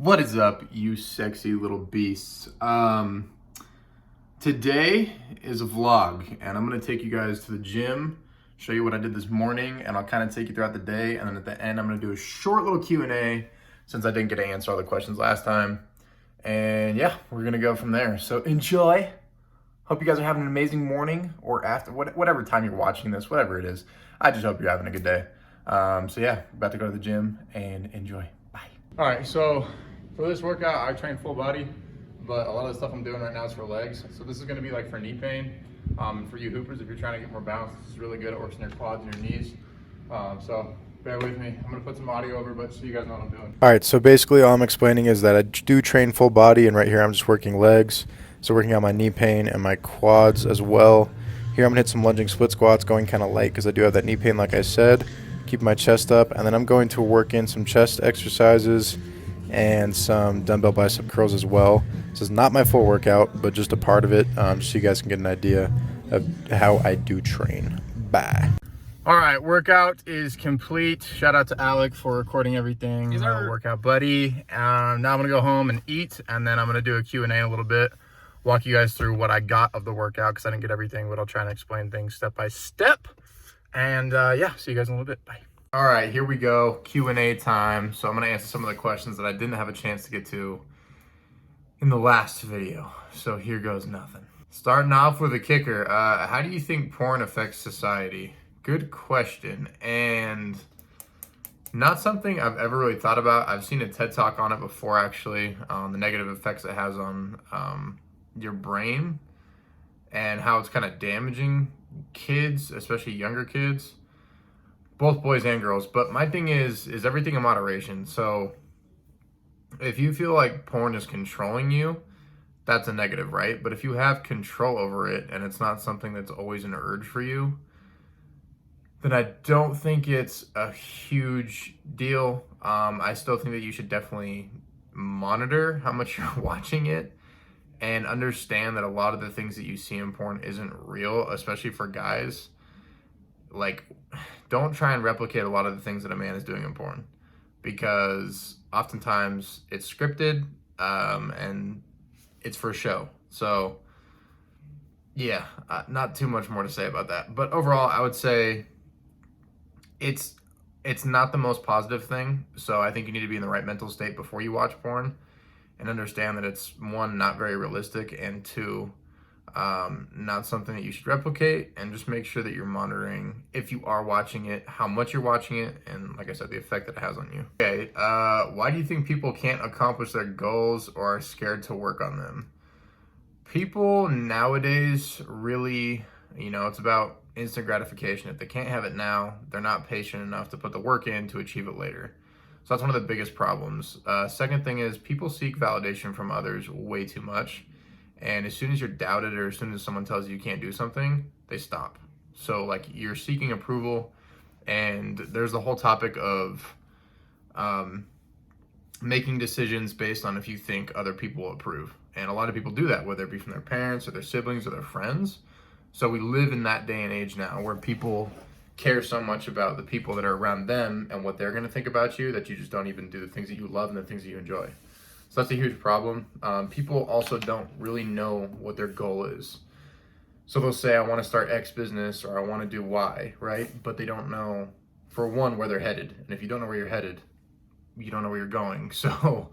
What is up, you sexy little beasts? Today is a vlog, and I'm gonna take you guys to the gym, show you what I did this morning, and I'll kind of take you throughout the day, and then at the end, I'm gonna do a short little Q&A since I didn't get to answer all the questions last time. And yeah, we're gonna go from there. So enjoy. Hope you guys are having an amazing morning or after, whatever time you're watching this, whatever it is. I just hope you're having a good day. So yeah, about to go to the gym and enjoy. Bye. All right, so for this workout, I train full body, but a lot of the stuff I'm doing right now is for legs. So this is gonna be like for knee pain. For you hoopers, if you're trying to get more balance, this is really good. It works in your quads and your knees. So bear with me. I'm gonna put some audio over, but so you guys know what I'm doing. All right, so basically all I'm explaining is that I do train full body, and right here I'm just working legs. So working on my knee pain and my quads as well. Here I'm gonna hit some lunging split squats, going kind of light because I do have that knee pain like I said. Keep my chest up, and then I'm going to work in some chest exercises and some dumbbell bicep curls as well. This is not my full workout, but just a part of it, just so you guys can get an idea of how I do train. Bye. All right, workout is complete. Shout out to Alec for recording everything. Workout buddy. Now I'm gonna go home and eat, and then I'm gonna do a Q&A in a little bit. Walk you guys through what I got of the workout because I didn't get everything, but I'll try and explain things step by step. And yeah, see you guys in a little bit. Bye. All right, here we go. Q&A time. So I'm gonna answer some of the questions that I didn't have a chance to get to in the last video. So here goes nothing. Starting off with a kicker. How do you think porn affects society? Good question, and not something I've ever really thought about. I've seen a TED Talk on it before, actually, on the negative effects it has on your brain and how it's kind of damaging kids, especially younger kids, both boys and girls. But my thing is everything in moderation. So if you feel like porn is controlling you, that's a negative, right? But if you have control over it and it's not something that's always an urge for you, then I don't think it's a huge deal. I still think that you should definitely monitor how much you're watching it and understand that a lot of the things that you see in porn isn't real, especially for guys. Like, don't try and replicate a lot of the things that a man is doing in porn, because oftentimes it's scripted and it's for show. So yeah, not too much more to say about that. But overall, I would say it's not the most positive thing. So I think you need to be in the right mental state before you watch porn and understand that it's, one, not very realistic, and two, not something that you should replicate. And just make sure that you're monitoring, if you are watching it, how much you're watching it, and like I said, the effect that it has on you. Okay, why do you think people can't accomplish their goals or are scared to work on them? People nowadays really, it's about instant gratification. If they can't have it now, they're not patient enough to put the work in to achieve it later. So that's one of the biggest problems. Second thing is people seek validation from others way too much. And as soon as you're doubted, or as soon as someone tells you you can't do something, they stop. So like, you're seeking approval, and there's the whole topic of making decisions based on if you think other people will approve. And a lot of people do that, whether it be from their parents or their siblings or their friends. So we live in that day and age now where people care so much about the people that are around them and what they're going to think about you, that you just don't even do the things that you love and the things that you enjoy. So that's a huge problem. People also don't really know what their goal is. So they'll say, I want to start X business, or I want to do Y, right? But they don't know, for one, where they're headed. And if you don't know where you're headed, you don't know where you're going. So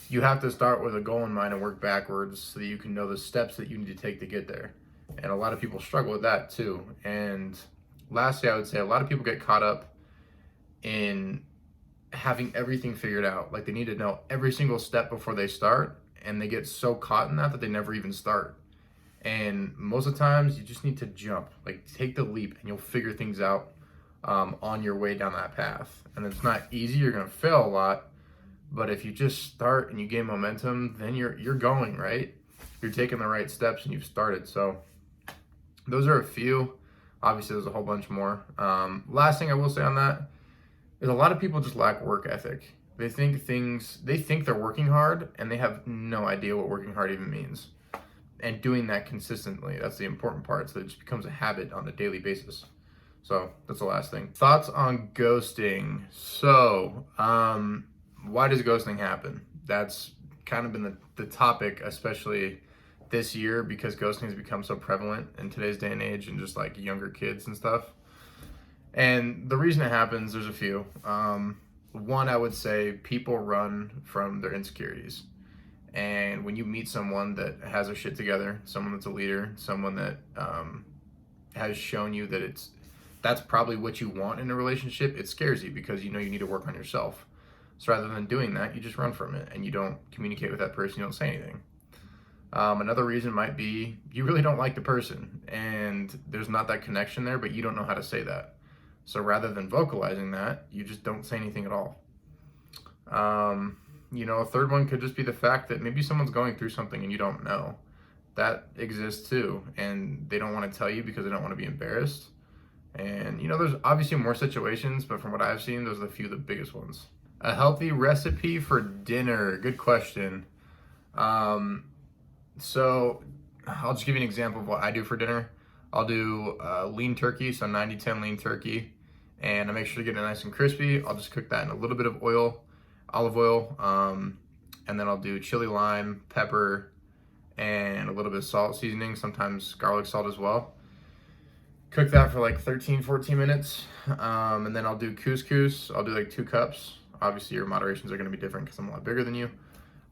you have to start with a goal in mind and work backwards so that you can know the steps that you need to take to get there. And a lot of people struggle with that too. And lastly, I would say a lot of people get caught up in having everything figured out. Like, they need to know every single step before they start, and they get so caught in that they never even start. And most of the times you just need to jump, like take the leap, and you'll figure things out on your way down that path. And it's not easy, you're gonna fail a lot, but if you just start and you gain momentum, then you're going, right? You're taking the right steps and you've started. So those are a few. Obviously there's a whole bunch more. Last thing I will say on that is a lot of people just lack work ethic. They think they're working hard, and they have no idea what working hard even means. And doing that consistently, that's the important part, so it just becomes a habit on a daily basis. So that's the last thing. Thoughts on ghosting. So why does ghosting happen? that's kind of been the topic, especially this year, because ghosting has become so prevalent in today's day and age, and just like younger kids and stuff. And the reason it happens, there's a few. One, I would say people run from their insecurities. And when you meet someone that has their shit together, someone that's a leader, someone that has shown you that that's probably what you want in a relationship, it scares you because you know you need to work on yourself. So rather than doing that, you just run from it and you don't communicate with that person, you don't say anything. Another reason might be you really don't like the person and there's not that connection there, but you don't know how to say that. So rather than vocalizing that, you just don't say anything at all. A third one could just be the fact that maybe someone's going through something and you don't know. That exists too, and they don't want to tell you because they don't want to be embarrassed. And there's obviously more situations, but from what I've seen, those are the biggest ones. A healthy recipe for dinner. Good question. So I'll just give you an example of what I do for dinner. I'll do lean turkey, so 90-10 lean turkey, and I make sure to get it nice and crispy. I'll just cook that in a little bit of oil, olive oil, and then I'll do chili, lime, pepper, and a little bit of salt seasoning, sometimes garlic salt as well. Cook that for like 13-14 minutes, and then I'll do couscous. I'll do like 2 cups. Obviously your moderations are going to be different because I'm a lot bigger than you,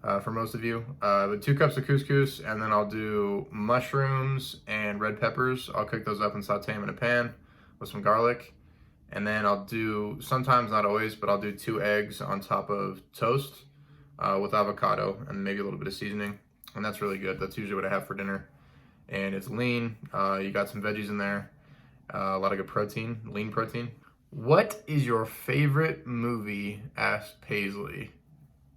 for most of you. But 2 cups of couscous, and then I'll do mushrooms and red peppers. I'll cook those up and saute them in a pan with some garlic. And then I'll do, sometimes, not always, but I'll do 2 eggs on top of toast with avocado and maybe a little bit of seasoning. And that's really good. That's usually what I have for dinner. And it's lean. You got some veggies in there. A lot of good protein, lean protein. What is your favorite movie? Asked Paisley.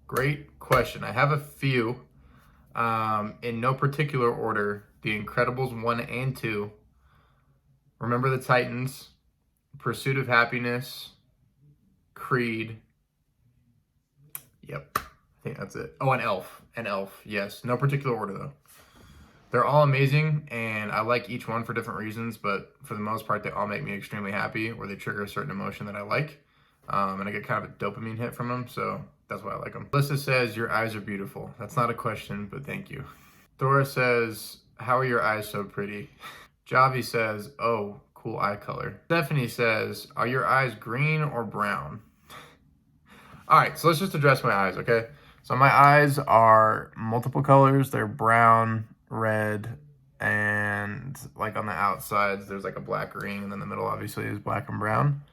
Great question. I have a few. In no particular order. The Incredibles 1 and 2. Remember the Titans. Pursuit of Happiness, Creed. Yep, I think that's it. Oh, and Elf. Yes, no particular order though. They're all amazing, and I like each one for different reasons, but for the most part, they all make me extremely happy, or they trigger a certain emotion that I like, and I get kind of a dopamine hit from them, so that's why I like them. Alyssa says, your eyes are beautiful. That's not a question, but thank you. Thora says, how are your eyes so pretty? Javi says, oh, cool eye color. Stephanie says, are your eyes green or brown? All right, so let's just address my eyes, okay? So my eyes are multiple colors. They're brown, red, and like on the outsides, there's like a black ring, and then the middle obviously is black and brown.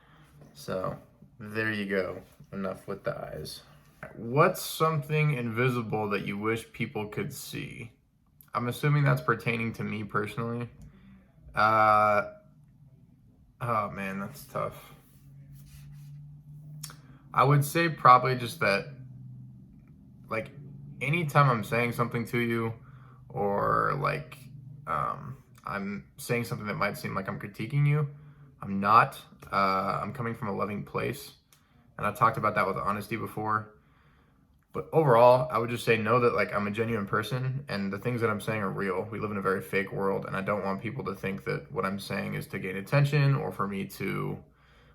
So there you go. Enough with the eyes. What's something invisible that you wish people could see? I'm assuming that's pertaining to me personally. Oh man, that's tough. I would say probably just that, like, anytime I'm saying something to you, or like, I'm saying something that might seem like I'm critiquing you, I'm not. I'm coming from a loving place, and I talked about that with honesty before. But overall, I would just say know that like I'm a genuine person, and the things that I'm saying are real. We live in a very fake world, and I don't want people to think that what I'm saying is to gain attention or for me to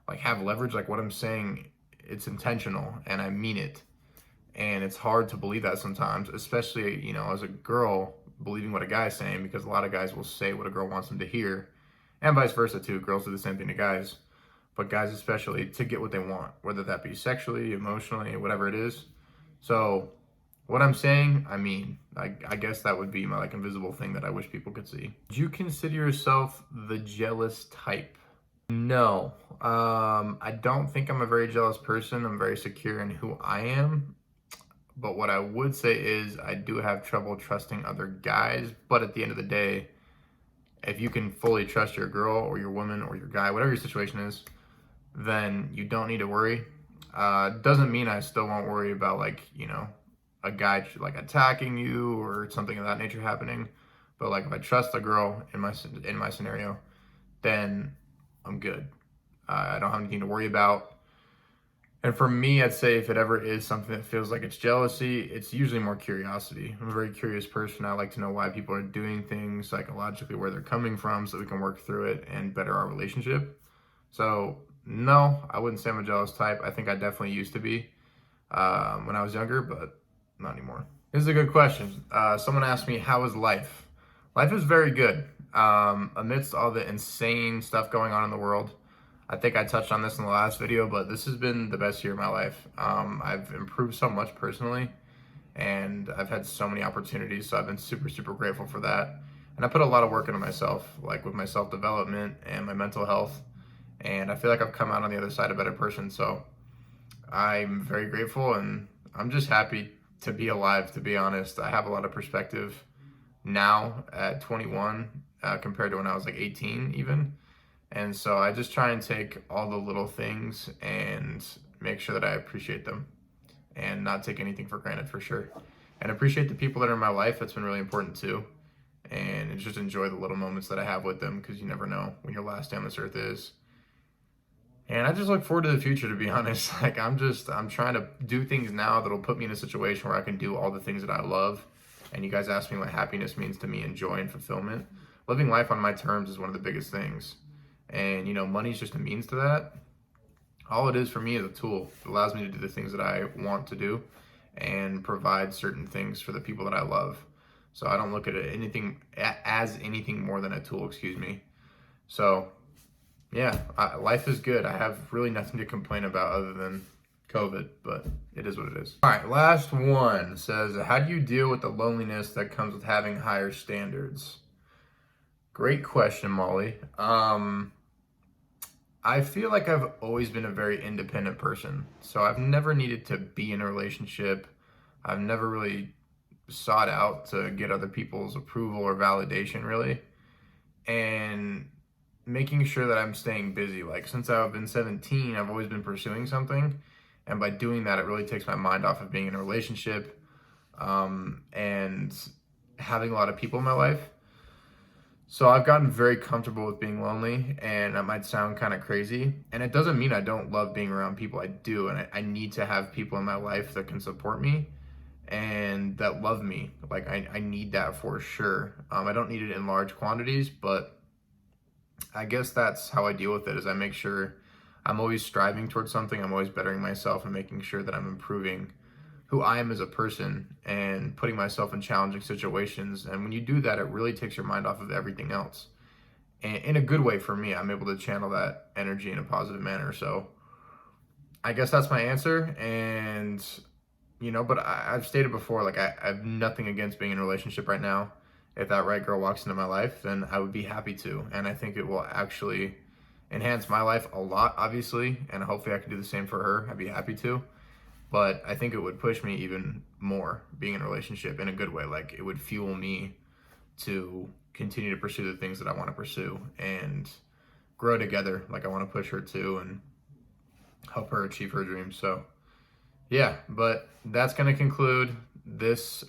like have leverage. Like what I'm saying, it's intentional and I mean it. And it's hard to believe that sometimes, especially, as a girl believing what a guy's saying, because a lot of guys will say what a girl wants them to hear, and vice versa too. Girls do the same thing to guys, but guys especially to get what they want, whether that be sexually, emotionally, whatever it is. So what I'm saying, I mean, I guess that would be my like invisible thing that I wish people could see. Do you consider yourself the jealous type? No, I don't think I'm a very jealous person. I'm very secure in who I am. But what I would say is I do have trouble trusting other guys. But at the end of the day, if you can fully trust your girl or your woman or your guy, whatever your situation is, then you don't need to worry. Doesn't mean I still won't worry about like, a guy like attacking you or something of that nature happening. But like if I trust a girl in my scenario, then I'm good. I don't have anything to worry about. And for me, I'd say if it ever is something that feels like it's jealousy, it's usually more curiosity. I'm a very curious person. I like to know why people are doing things psychologically, where they're coming from, so we can work through it and better our relationship. So no, I wouldn't say I'm a jealous type. I think I definitely used to be when I was younger, but not anymore. This is a good question. Someone asked me, how is life? Life is very good. Amidst all the insane stuff going on in the world. I think I touched on this in the last video, but this has been the best year of my life. I've improved so much personally, and I've had so many opportunities, so I've been super, super grateful for that. And I put a lot of work into myself, like with my self-development and my mental health, and I feel like I've come out on the other side a better person, so I'm very grateful, and I'm just happy to be alive, to be honest. I have a lot of perspective now at 21 compared to when I was like 18 even. And so I just try and take all the little things and make sure that I appreciate them and not take anything for granted, for sure. And appreciate the people that are in my life. That's been really important too. And just enjoy the little moments that I have with them, because you never know when your last day on this earth is. And I just look forward to the future, to be honest. Like, I'm trying to do things now that'll put me in a situation where I can do all the things that I love. And you guys asked me what happiness means to me, and joy and fulfillment. Living life on my terms is one of the biggest things. And, you know, money's just a means to that. All it is for me is a tool. It allows me to do the things that I want to do and provide certain things for the people that I love. So I don't look at it as anything more than a tool, excuse me. So, yeah, life is good. I have really nothing to complain about other than COVID, but it is what it is. All right, last one says, how do you deal with the loneliness that comes with having higher standards? Great question, Molly. I feel like I've always been a very independent person. So I've never needed to be in a relationship. I've never really sought out to get other people's approval or validation, really. And making sure that I'm staying busy. Like, since I've been 17, I've always been pursuing something. And by doing that, it really takes my mind off of being in a relationship and having a lot of people in my life. So I've gotten very comfortable with being lonely, and that might sound kind of crazy. And it doesn't mean I don't love being around people. I do, and I need to have people in my life that can support me and that love me. Like, I need that for sure. I don't need it in large quantities, but I guess that's how I deal with it, is I make sure I'm always striving towards something. I'm always bettering myself and making sure that I'm improving who I am as a person and putting myself in challenging situations. And when you do that, it really takes your mind off of everything else. And in a good way for me, I'm able to channel that energy in a positive manner. So I guess that's my answer. And, you know, but I've stated before, like, I have nothing against being in a relationship right now. If that right girl walks into my life, then I would be happy to. And I think it will actually enhance my life a lot, obviously. And hopefully I can do the same for her. I'd be happy to. But I think it would push me even more, being in a relationship, in a good way. Like, it would fuel me to continue to pursue the things that I want to pursue and grow together. Like, I want to push her too and help her achieve her dreams. So, yeah, but that's going to conclude this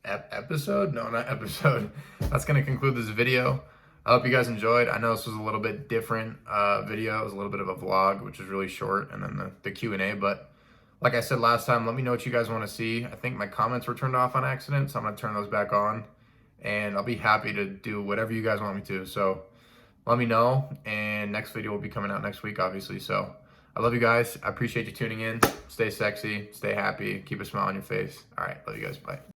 episode. No, not episode. That's going to conclude this video. I hope you guys enjoyed. I know this was a little bit different video. It was a little bit of a vlog, which is really short, and then the Q&A, but like I said last time, let me know what you guys want to see. I think my comments were turned off on accident, so I'm going to turn those back on. And I'll be happy to do whatever you guys want me to. So let me know. And next video will be coming out next week, obviously. So I love you guys. I appreciate you tuning in. Stay sexy. Stay happy. Keep a smile on your face. All right. Love you guys. Bye.